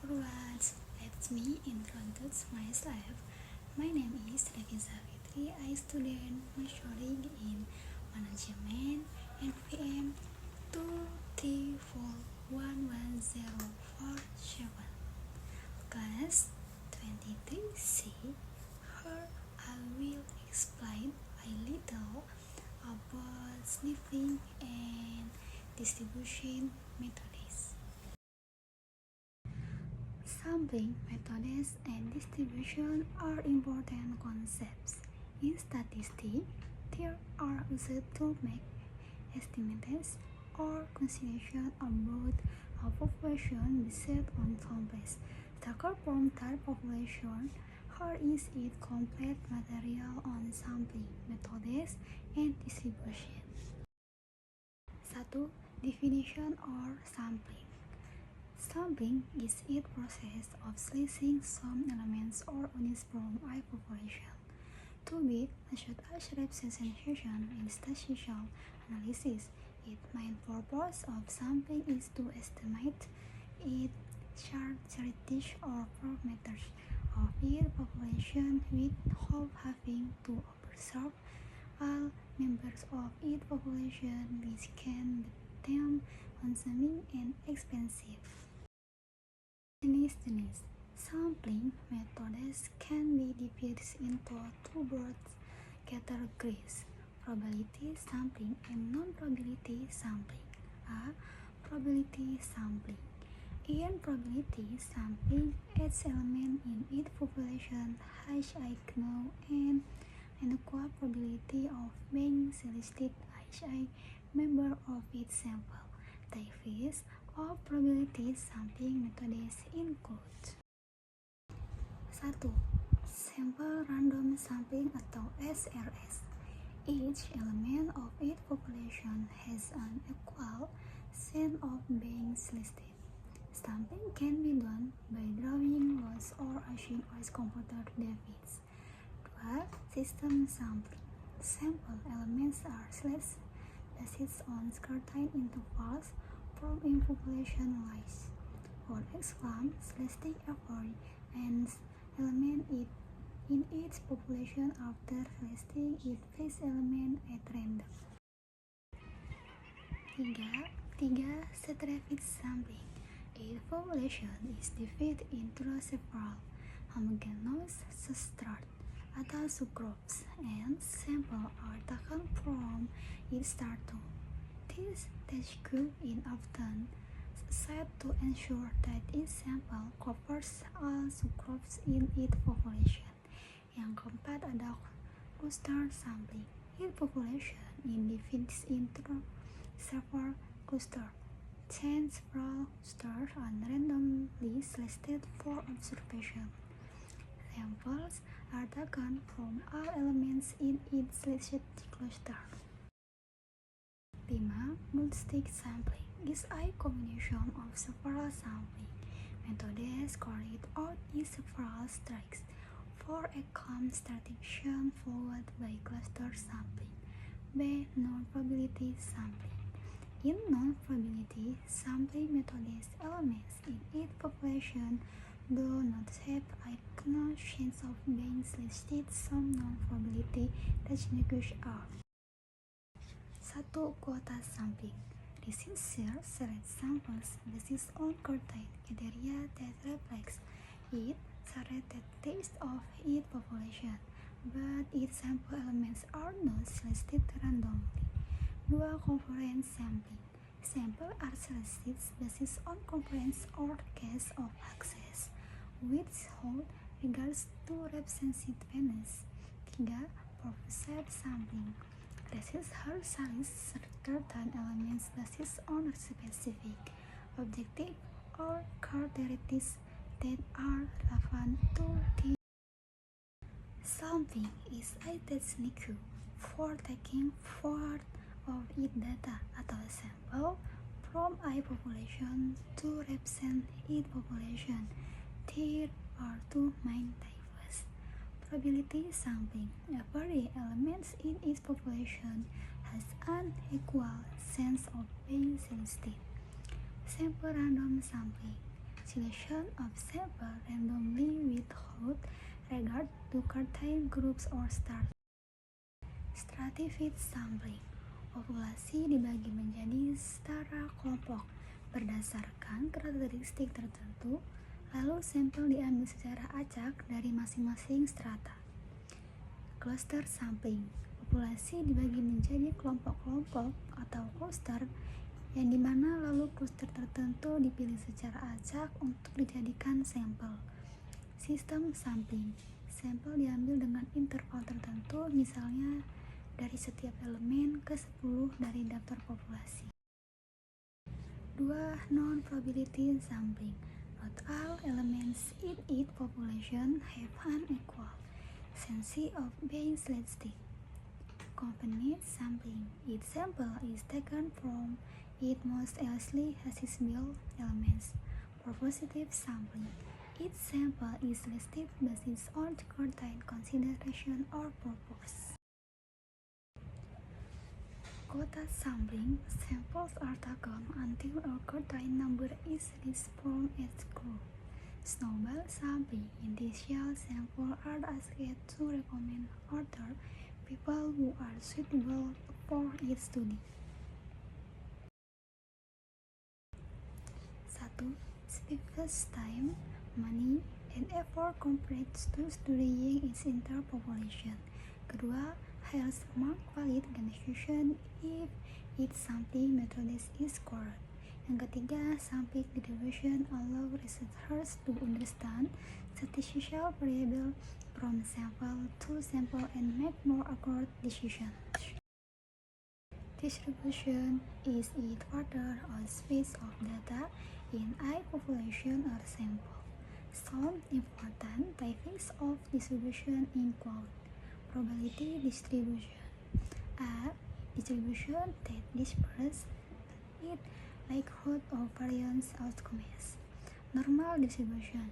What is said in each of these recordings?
everyone, let me introduce myself. My name is Devi Savitri. I student majoring in management NPM 2341104 class 23C. Here I will explain a little about sniffing and distribution methods. Sampling methods and distribution are important concepts. In statistics, they are used to make estimates or consideration about a population based on samples taken from that population. How is it complete material on sampling methods and distribution? 1. Definition or sampling. Sampling is a process of selecting some elements or units from a population to be measured as representation in statistical analysis. Its main purpose of sampling is to estimate its characteristics or parameters of its population without having to observe all members of its population, which can be time-consuming and expensive. Jenis sampling methods can be divided into two broad categories: probability sampling and non-probability sampling. A. Probability sampling. In probability sampling, each element in its population has a known and unequal probability of being selected as a member of its sample. Types of probability sampling methods include 1. Sample random sampling atau SRS. Each element of its population has an equal chance of being selected. Sampling can be done by drawing lots or using as computer devices. 2. System sampling. Sample elements are selected based on certain intervals from in population lists. For example, selecting every element in its population after selecting its first element at random. 3. Stratified sampling. Each population is divided into several homogeneous substrates atau subgroups, and samples are taken from each stratum. This technique is often used to ensure that each sample covers all subgroups in its population. Yang keempat ada cluster sampling. Each population is divided into several clusters. Several clusters are randomly selected for observation. Samples are taken from all elements in each selected cluster. 5. Multi-stick sampling is a combination of several sampling methods carried out in several strikes. For example, stratification followed by cluster sampling. B. Non-probability sampling. In non-probability sampling methods, elements in each population do not have a known chance of being selected. Some non-probability techniques are 1. Quota sampling. Researchers select samples based on criteria that reflects its characteristics of its population, but its sample elements are not selected randomly. 2. Conference sampling. Samples are selected based on conference or case of access, without regards to representativeness. 3. Purposive sampling. Researchers select certain elements based on specific, objective, or characteristics that are relevant to the sampling is a technique for taking part of its data atau sample from a population to represent its population. There are two main types. Probability sampling. Every element in its population has an equal chance of being selected. Sample random sampling. selection of sample randomly without regard to certain groups or stars. Stratified sampling. Populasi dibagi menjadi setara kelompok berdasarkan karakteristik tertentu, lalu sampel diambil secara acak dari masing-masing strata. Cluster sampling. Populasi dibagi menjadi kelompok-kelompok atau cluster yang dimana lalu cluster tertentu dipilih secara acak untuk dijadikan sampel. Sistem sampling. Sampel diambil dengan interval tertentu, misalnya dari setiap elemen ke 10 dari daftar populasi. 2. Non-probability sampling. Not all elements in each population have an equal chance of being selected. Convenient sampling. Each sample is taken from its most easily accessible elements. Propositive sampling. Each sample is selected based on certain consideration or purpose. Quota sampling. Samples are taken until a certain number is reached from each group. Snowball sampling. Initial samples are asked to recommend other people who are suitable for its study. 1. Specifies time, money, and effort compared to studying its interpopulation. Kedua, helps mark valid conclusion if its sampling method is correct. Yang ketiga, sampling distribution allow researchers to understand statistical variable from sample to sample and make more accurate decisions. Distribution is each order or space of data in a population or sample. Some important types of distribution include probability distribution, a distribution that disperses its likelihood of variance outcomes. Normal distribution,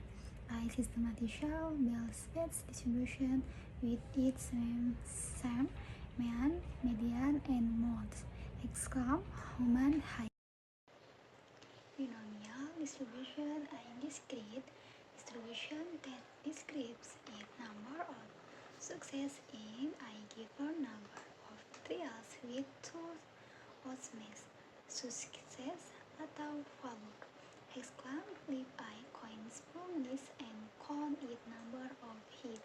a systematical balanced distribution with its same mean, median, and modes. Human height. Binomial distribution, a discrete distribution that describes its number of success in a given number of trials with two outcomes, success atau failure. Flip a coin from this and count its number of hits.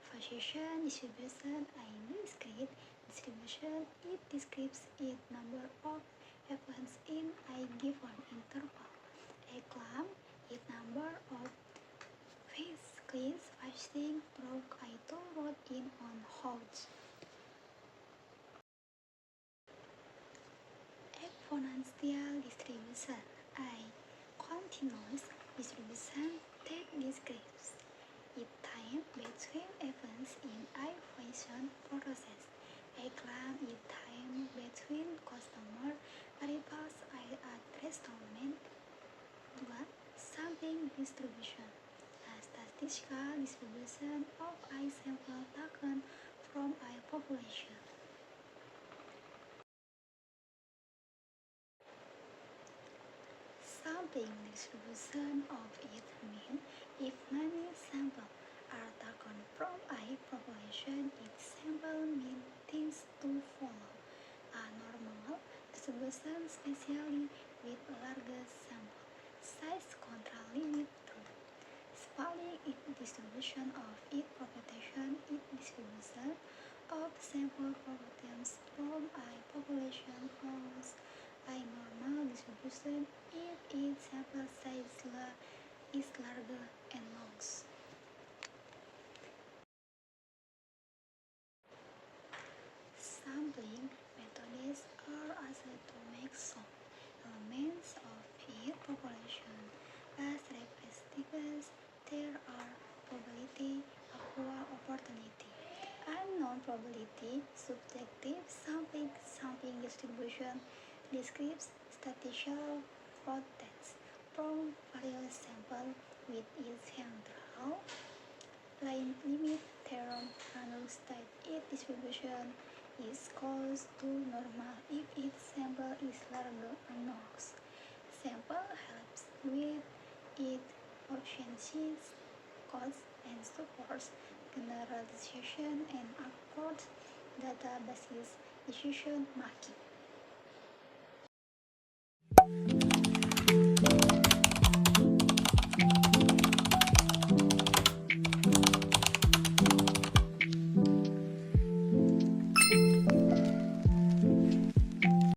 Position distribution, a discrete distribution, it describes its number of events in a given interval. Its number of keys facing through a toll road in on house. Exponential distribution, a continuous distribution that describes its time between events in a function process. Its time between customer arrivals at restaurant. 2. Sampling distribution, a statistical distribution of a sample taken from a population. Sampling distribution of it means if many samples are taken from a population, its sample mean things to follow. A normal distribution, especially with larger sample size, control limit true. Spelling its distribution of its population, its distribution of sample properties from a population follows a normal distribution if its sample size is larger and longs. Sampling methods are asked to make some elements of its population as representatives. There are probability, equal opportunity, and non-probability. Subjective sampling distribution describes statistical patterns from various samples with its central limit theorem understates its distribution is close to normal if its sample is larger than norms. Sample helps with It authenticates codes and supports generalization and uploads databases decision making.